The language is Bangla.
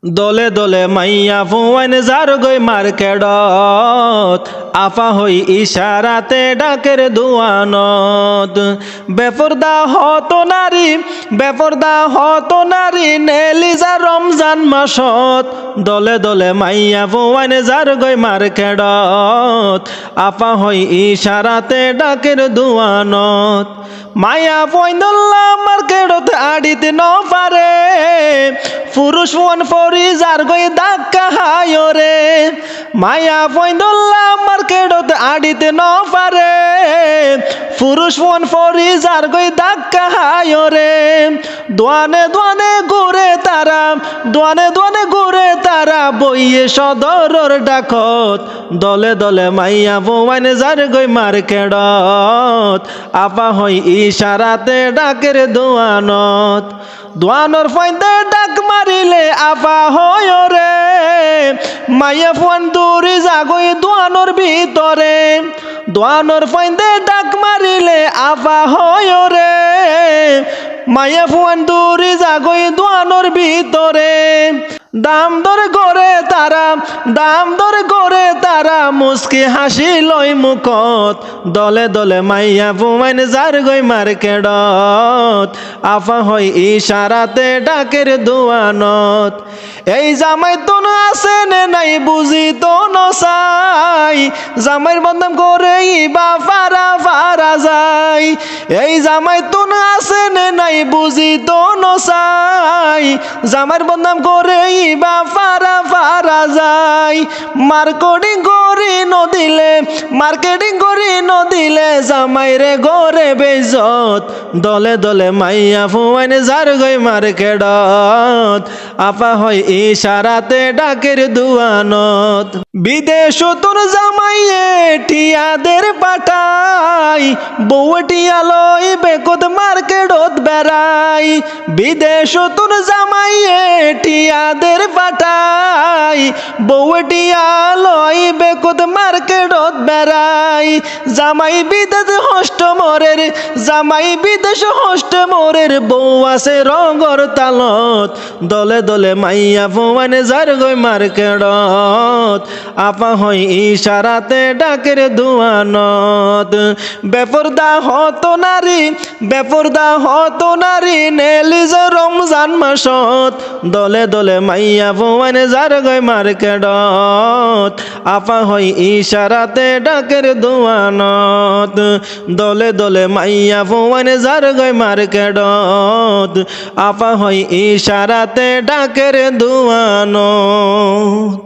দলে দলে মাইয়া ফুয়ান যার গই মার্কেটত আফা হই ইশারাতে ডাকের দুয়ানত বেপরদা হত নারী নেলিজা রমজান মাসত দলে দলে মাইয়া ফুয়ান যার গই মার্কেটত আফা হই ইশারাতে ডাকের দুয়ানত মায়া পয়দল্লা মার্কেটত আডিতে ন পারে পুরুষ মন ফরি যার গই ধাক্কা হায় রে মায়া পয়দল্লা মার্কেটত আডিতে ন পারে পুরুষ মন ফরি যার গই ধাক্কা হায় রে দোয়ানে দোয়ানে ঘুরে তারা বইয়ে সদরর ডাকত দলে দলে মাইয়া বউয়ান যার গই মার্কেটত আপা হই ইশারাতে ডাকের দোয়ানত দোয়ানোর ফাইদে ডাক মারিলে আপা হয় রে মাইয়া ফুয়ান দূরে জাগই দোয়ানোর ভিতরে দোয়ানোর ফাইদে ডাক মারিলে আপা হয় রে মাইয়া ফুয়ান দূরে জাগই দোয়ানোর ভিতরে দাম দর করে তারা মুস্কি হাসি লই মুখত দলে দলে মাইয়া ফুয়ান যার গই মার্কেটত আফা হই ইশারাতে ডাকের দুয়ানত এই জামাই তো আছে নে নাই বুঝি তো নসাই জামাইর বদনাম করে ইবা ফারা যায় এই জামাই তো আছে নে নাই বুঝি তো নসাই জামাইর বদনাম করে ইবা ফারা যায় মার্কেটিং করি নদিলে জামাইরে গরে বেজত দলে দলে মাইয়া ফুয়ান যার গই মার্কেটত আপা হয় ইশারাতে ডাকের দুয়ানত বিদেশ তোর জামাইয়ে টিয়াদের পাঠাই বউ টিয়া লই বেকত মার্কেটত বেড়াই বিদেশ তোর জামাইয়ে টিয়াদের পাঠাই বউ টিয়া লই বেকত মার্কেটত বেড়াই জামাই বিদেশ হষ্ট মোরের বউ আছে রঙর তালত দলে দলে মাইয়া ফুয়ান যার গই মার্কেটত আপা হই ইশারাতে ডাকের দুয়ানত বেপরদা হত নারী নেলিজ রমজান মাসত দলে দলে মাইয়া ফুয়ান যার গই মার্কেটত আপা হই ইশারাতে ডাকের দুয়ানত দলে দলে মাইয়া ফুয়ান যার গই মার্কেটত আপা হই ইশারাতে ডাকের দুয়ানত।